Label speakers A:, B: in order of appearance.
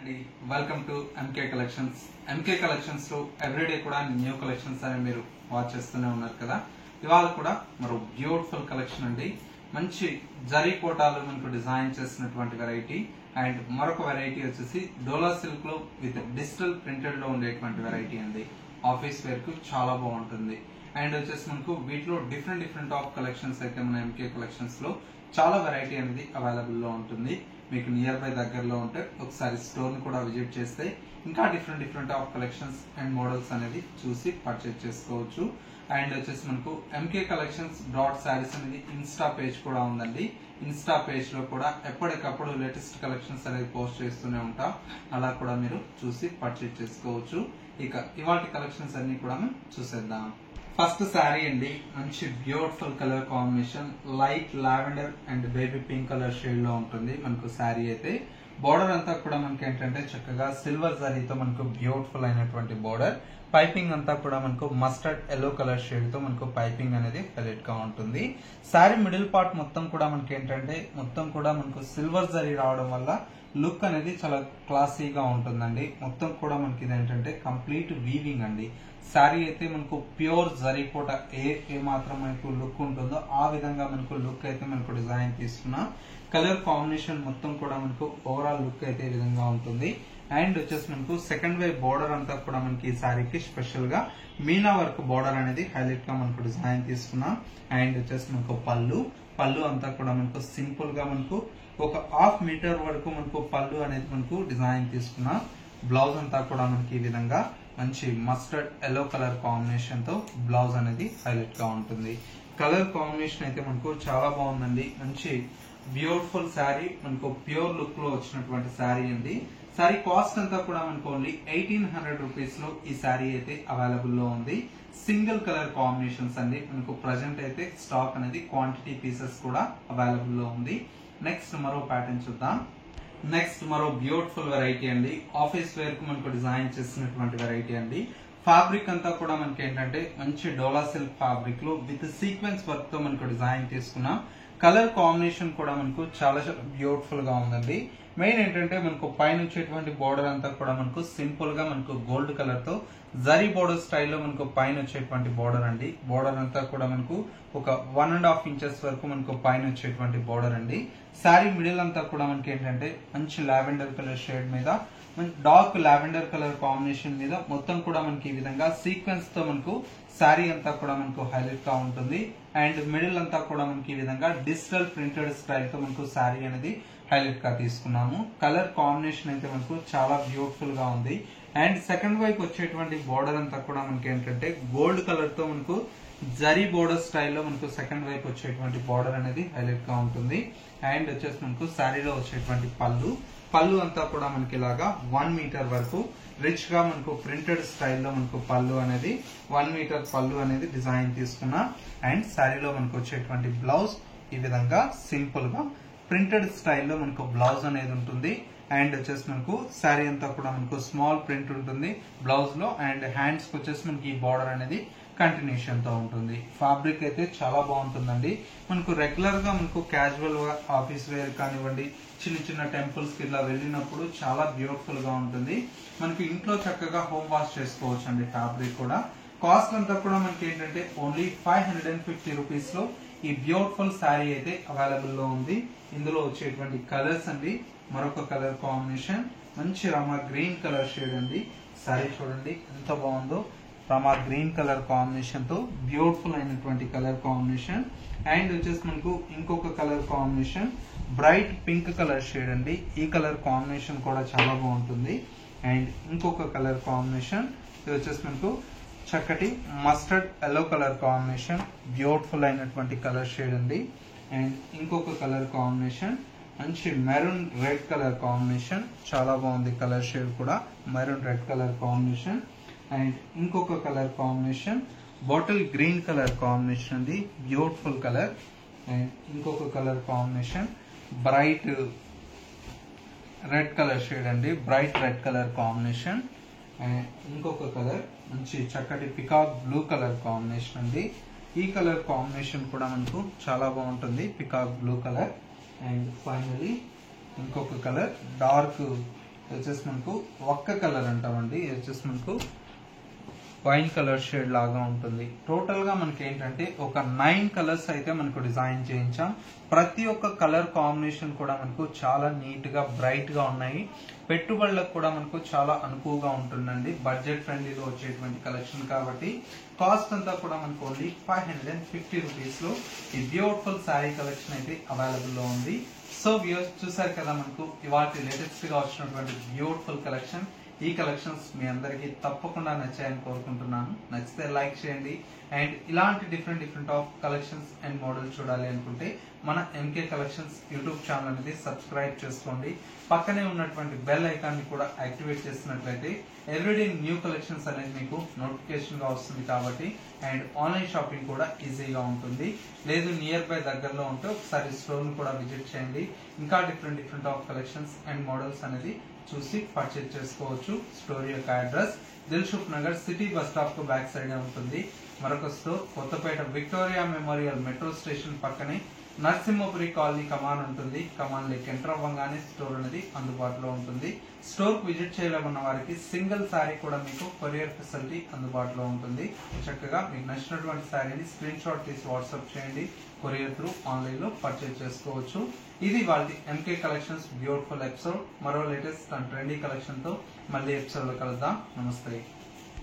A: అండి welcome to MK collections. MK collections లో everyday కూడా న్యూ కలెక్షన్స్ అని మీరు వాచ్ చేస్తూనే ఉన్నారు కదా. ఇవాళ కూడా మరో బ్యూటిఫుల్ కలెక్షన్ అండి. మంచి జరీ కోటాలు మనకు డిజైన్ చేసినటువంటి వెరైటీ అండ్ మరొక వెరైటీ వచ్చేసి డోలా సిల్క్ లో విత్ డిజిటల్ ప్రింటెడ్ లో ఉండేటువంటి వెరైటీ అండి. ఆఫీస్ వేర్ కు చాలా బాగుంటుంది. అండ్ వచ్చేసి మనకు వీటిలో డిఫరెంట్ ఆఫ్ కలెక్షన్స్ అయితే మన ఎంకే కలెక్షన్స్ లో చాలా వెరైటీ అనేది అవైలబుల్ లో ఉంటుంది. మీకు నియర్ బై దగ్గరలో ఉంటే ఒకసారి స్టోర్ ని కూడా విజిట్ చేస్తే ఇంకా different of collections and models అనేది చూసి పర్చేజ్ చేసుకోవచ్చు. అండ్ వచ్చేసి మనకు ఎంకే కలెక్షన్స్ డాట్ సారీస్ అనేది ఇన్స్టా పేజ్ కూడా ఉందండి. ఇన్స్టా పేజ్ లో కూడా ఎప్పటికప్పుడు లేటెస్ట్ కలెక్షన్స్ అనేది పోస్ట్ చేస్తూనే ఉంటాం. అలా కూడా మీరు చూసి పర్చేజ్ చేసుకోవచ్చు. ఇక ఇవాటి కలెక్షన్స్ అన్ని కూడా మనం చూసేద్దాం. ఫస్ట్ శారీ అండి, మంచి beautiful colour combination, light lavender and baby pink colour shade లో ఉంటుంది మనకు శారీ అయితే. బోర్డర్ అంతా కూడా మనకి ఏంటంటే చక్కగా సిల్వర్ జరీతో మనకు బ్యూటిఫుల్ అయినటువంటి బోర్డర్. పైపింగ్ అంతా కూడా మనకు మస్టర్డ్ ఎల్లో కలర్ షేడ్ తో మనకు పైపింగ్ అనేది హైలైట్ గా ఉంటుంది. శారీ మిడిల్ పార్ట్ మొత్తం కూడా మనకి ఏంటంటే మొత్తం కూడా మనకు సిల్వర్ జరీ రావడం వల్ల లుక్ అనేది చాలా క్లాసీగా ఉంటుందండి. మొత్తం కూడా మనకి ఇదేంటంటే కంప్లీట్ వీవింగ్ అండి. శారీ అయితే మనకు ప్యూర్ జరీకోట ఏ మాత్రం మనకు లుక్ ఉంటుందో ఆ విధంగా మనకు లుక్ అయితే మనకు డిజైన్ తీసుకున్న కలర్ కాంబినేషన్ మొత్తం కూడా మనకు ఓవరాల్ లుక్ అయితే ఈ విధంగా ఉంటుంది. అండ్ వచ్చేసి మనకు సెకండ్ వే బోర్డర్ అంతా కూడా మనకి ఈ శారీకి స్పెషల్ గా మీనా వర్క్ బోర్డర్ అనేది హైలైట్ గా మనకు డిజైన్ తీసుకున్నాం. అండ్ వచ్చేసి మనకు పళ్ళు అంతా కూడా మనకు సింపుల్ గా మనకు ఒక హాఫ్ మీటర్ వరకు మనకు పళ్ళు అనేది మనకు డిజైన్ తీసుకున్నాం. బ్లౌజ్ అంతా కూడా మనకి ఈ విధంగా మంచి మస్టర్డ్ ఎల్లో కలర్ కాంబినేషన్ తో బ్లౌజ్ అనేది హైలైట్ గా ఉంటుంది. కలర్ కాంబినేషన్ అయితే మనకు చాలా బాగుందండి. మంచి బ్యూటిఫుల్ శారీ, మనకు ప్యూర్ లుక్ లో వచ్చినటువంటి శారీ అండి. శారీ కాస్ట్ అంతా కూడా మనకు ఓన్లీ 1800 రూపీస్ లో ఈ శారీ అయితే అవైలబుల్ లో ఉంది. సింగిల్ కలర్ కాంబినేషన్స్ అండి. మనకు ప్రజెంట్ అయితే స్టాక్ అనేది క్వాంటిటీ పీసెస్ కూడా అవైలబుల్ లో ఉంది. నెక్స్ట్ మరో ప్యాటర్న్ చూద్దాం. నెక్స్ట్ మరో బ్యూటిఫుల్ వెరైటీ అండి. ఆఫీస్ వేర్ కు మనకు డిజైన్ చేసినటువంటి వెరైటీ అండి. ఫ్యాబ్రిక్ అంతా కూడా మనకి ఏంటంటే మంచి డోలా సిల్క్ ఫ్యాబ్రిక్ లో విత్ సీక్వెన్స్ వర్క్ తో మనకు డిజైన్ తీసుకున్నాం. కలర్ కాంబినేషన్ కూడా మనకు చాలా బ్యూటిఫుల్ గా ఉందండి. మెయిన్ ఏంటంటే మనకు పైన వచ్చేటువంటి బోర్డర్ అంతా కూడా మనకు సింపుల్ గా మనకు గోల్డ్ కలర్ తో జరీ బోర్డర్ స్టైల్లో మనకు పైన వచ్చేటువంటి బోర్డర్ అండి. బోర్డర్ అంతా కూడా మనకు ఒక 1.5 ఇంచెస్ వరకు మనకు పైన వచ్చేటువంటి బోర్డర్ అండి. శారీ మిడిల్ అంతా కూడా మనకి ఏంటంటే మంచి లావెండర్ కలర్ షేడ్ మీద డార్క్ లావెండర్ కలర్ కాంబినేషన్ మీద మొత్తం కూడా మనకి ఈ విధంగా సీక్వెన్స్ తో మనకు శారీ అంతా కూడా మనకు హైలైట్ గా ఉంటుంది. అండ్ మిడిల్ అంతా కూడా మనకి ఈ విధంగా డిజిటల్ ప్రింటెడ్ స్టైల్ తో మనకు శారీ అనేది హైలైట్ గా తీసుకున్నాము. కలర్ కాంబినేషన్ అయితే మనకు చాలా బ్యూటిఫుల్ గా ఉంది. అండ్ సెకండ్ వైపు వచ్చేటువంటి బోర్డర్ అంతా కూడా మనకి ఏంటంటే గోల్డ్ కలర్ తో మనకు జరీ బోర్డర్ స్టైల్లో మనకు సెకండ్ వైపు వచ్చేటువంటి బోర్డర్ అనేది హైలైట్ గా ఉంటుంది. అండ్ వచ్చేసి మనకు శారీలో వచ్చేటువంటి పళ్ళు అంతా కూడా మనకి ఇలాగా 1 మీటర్ వరకు రిచ్ గా మనకు ప్రింటెడ్ స్టైల్లో మనకు పళ్ళు అనేది 1 మీటర్ పళ్ళు అనేది డిజైన్ తీసుకున్నా. అండ్ శారీలో మనకు వచ్చేటువంటి బ్లౌజ్ ఈ విధంగా సింపుల్ గా ప్రింటెడ్ స్టైల్లో మనకు బ్లౌజ్ అనేది ఉంటుంది. అండ్ వచ్చేసి మనకు శారీ అంతా కూడా మనకు స్మాల్ ప్రింట్ ఉంటుంది బ్లౌజ్ లో. అండ్ హ్యాండ్స్ కి వచ్చేసి మనకి ఈ బార్డర్ అనేది కంటిన్యూషన్ తో ఉంటుంది. ఫ్యాబ్రిక్ అయితే చాలా బాగుంటుందండి. మనకు రెగ్యులర్ గా మనకు క్యాజువల్ ఆఫీస్ వేర్ కానివ్వండి, చిన్న టెంపుల్స్ కి ఇలా వెళ్ళినప్పుడు చాలా బ్యూటిఫుల్ గా ఉంటుంది. మనకి ఇంట్లో చక్కగా హోమ్ వాష్ చేసుకోవచ్చు అండి. ఫ్యాబ్రిక్ కూడా కాస్ట్ అంతా కూడా మనకి ఏంటంటే ఓన్లీ 550 రూపీస్ లో ఈ బ్యూటిఫుల్ శారీ అయితే అవైలబుల్ లో ఉంది. ఇందులో వచ్చేటువంటి కలర్స్ అండి, మరొక కలర్ కాంబినేషన్ మంచి రామా గ్రీన్ కలర్ షేడ్ అండి. శారీ చూడండి ఎంత బాగుందో, రామా గ్రీన్ కలర్ కాంబినేషన్ తో బ్యూటిఫుల్ అయినటువంటి కలర్ కాంబినేషన్. అండ్ వచ్చేసి మనకు ఇంకొక colour combination bright pink colour shade అండి. ఈ కలర్ కాంబినేషన్ కూడా చాలా బాగుంటుంది. అండ్ ఇంకొక కలర్ కాంబినేషన్ ఇది వచ్చేసి మనకు చక్కటి mustard yellow colour combination, beautiful అయినటువంటి కలర్ షేడ్ అండి. అండ్ ఇంకొక కలర్ కాంబినేషన్ మంచి మెరూన్ రెడ్ కలర్ కాంబినేషన్, చాలా బాగుంది కలర్ షేడ్ కూడా maroon red colour combination. And ఇంకొక colour combination bottle green colour combination అండి, బ్యూటిఫుల్ కలర్. అండ్ ఇంకొక colour combination bright red colour shade అండి, bright red colour combination. And ఇంకొక colour మంచి చక్కటి పికాక్ బ్లూ కలర్ కాంబినేషన్ అండి. ఈ కలర్ కాంబినేషన్ కూడా మనకు చాలా బాగుంటుంది, peacock blue colour. And finally ఇంకొక కలర్ డార్క్ వచ్చేసి మనకు ఒక్క కలర్ అంటామండి. ఇది వచ్చేసి మనకు వైన్ కలర్ షేడ్ లాగా ఉంటుంది. టోటల్ గా మనకి ఏంటంటే ఒక 9 కలర్స్ అయితే మనకు డిజైన్ చేయించాం. ప్రతి ఒక్క కలర్ కాంబినేషన్ కూడా మనకు చాలా నీట్ గా బ్రైట్ గా ఉన్నాయి. పెట్టుబడులకు కూడా మనకు చాలా అనుకువగా ఉంటుందండి. బడ్జెట్ ఫ్రెండ్లీలో వచ్చేటువంటి కలెక్షన్ కాబట్టి కాస్ట్ అంతా కూడా మనకు ఓన్లీ 550 రూపీస్ లో ఈ బ్యూటిఫుల్ శారీ కలెక్షన్ అయితే అవైలబుల్ లో ఉంది. సో వ్యూయర్స్ చూసారు కదా, మనకు ఇవాళ లేటెస్ట్ గా వచ్చినటువంటి బ్యూటిఫుల్ కలెక్షన్. ఈ కలెక్షన్స్ మీ అందరికీ తప్పకుండా నచ్చాయని కోరుకుంటున్నాను. నచ్చితే లైక్ చేయండి. అండ్ ఇలాంటి different of collections and model చూడాలి అనుకుంటే మన ఎంకే కలెక్షన్స్ యూట్యూబ్ ఛానల్ అనేది సబ్స్క్రైబ్ చేసుకోండి. పక్కనే ఉన్నటువంటి బెల్ ఐకాన్ ని కూడా యాక్టివేట్ చేసినట్లయితే ఎవ్రీడే న్యూ కలెక్షన్స్ అనేది మీకు నోటిఫికేషన్ గా వస్తుంది కాబట్టి. అండ్ ఆన్లైన్ షాపింగ్ కూడా ఈజీగా ఉంటుంది. లేదు నియర్ బై దగ్గరలో ఉంటే ఒకసారి స్టోర్ ని కూడా విజిట్ చేయండి. ఇంకా different of collections and models అనేది చూసి పర్చేజ్ చేసుకోవచ్చు. స్టోర్ యొక్క address Dilsukh Nagar city bus stop కు బ్యాక్ సైడ్ ఉంటుంది. మరొక store Kothapet Victoria Memorial metro station పక్కనే నరసింహపురి కాలనీ కమాన్ ఉంటుంది. కమాన్ లేక్ ఎంటర్ అవ్వగానే స్టోర్ అనేది అందుబాటులో ఉంటుంది. స్టోర్ కు విజిట్ చేయాలన్న వారికి సింగిల్ శారీ కూడా మీకు కొరియర్ ఫెసిలిటీ అందుబాటులో ఉంటుంది. చక్కగా మీకు నచ్చినటువంటి శారీని స్క్రీన్ షాట్ తీసి వాట్సాప్ చేయండి. కొరియర్ త్రూ ఆన్లైన్ లో పర్చేజ్ చేసుకోవచ్చు. ఇది వాళ్ళ ఎంకే కలెక్షన్స్ బ్యూటిఫుల్ ఎపిసోడ్. మరో లేటెస్ట్ అండ్ ట్రెండీ కలెక్షన్ తో మళ్ళీ ఎపిసోడ్ లో కలుద్దాం. నమస్తే.